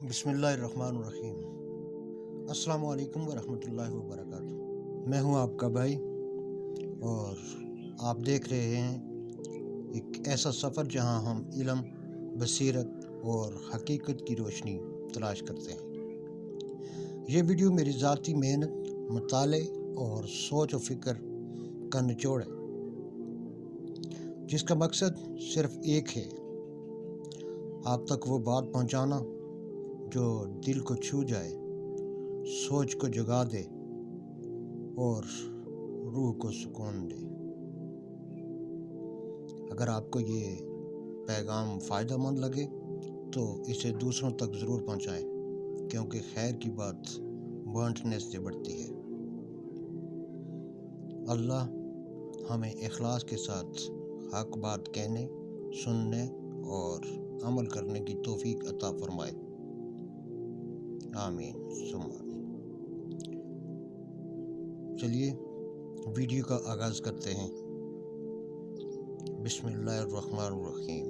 बिस्मिल्लाहिर्रहमानिर्रहीम। अस्सलामु अलैकुम वरहमतुल्लाहि वबरकातुहू। मैं हूं आपका भाई और आप देख रहे हैं एक ऐसा सफ़र जहां हम इल्म, बसीरत और हकीकत की रोशनी तलाश करते हैं। ये वीडियो मेरी ज़ाती मेहनत, मताले और सोच व फ़िक्र का निचोड़ है, जिसका मकसद सिर्फ़ एक है, आप तक वो बात पहुंचाना जो दिल को छू जाए, सोच को जगा दे और रूह को सुकून दे। अगर आपको ये पैगाम फ़ायदेमंद लगे तो इसे दूसरों तक ज़रूर पहुंचाएं, क्योंकि खैर की बात बांटने से बढ़ती है। अल्लाह हमें इखलास के साथ हक बात कहने, सुनने और अमल करने की तौफीक अता फरमाए। आमीन सुम्मा आमीन। चलिए वीडियो का आगाज़ करते हैं। बिस्मिल्लाहिर्रहमानिर्रहीम।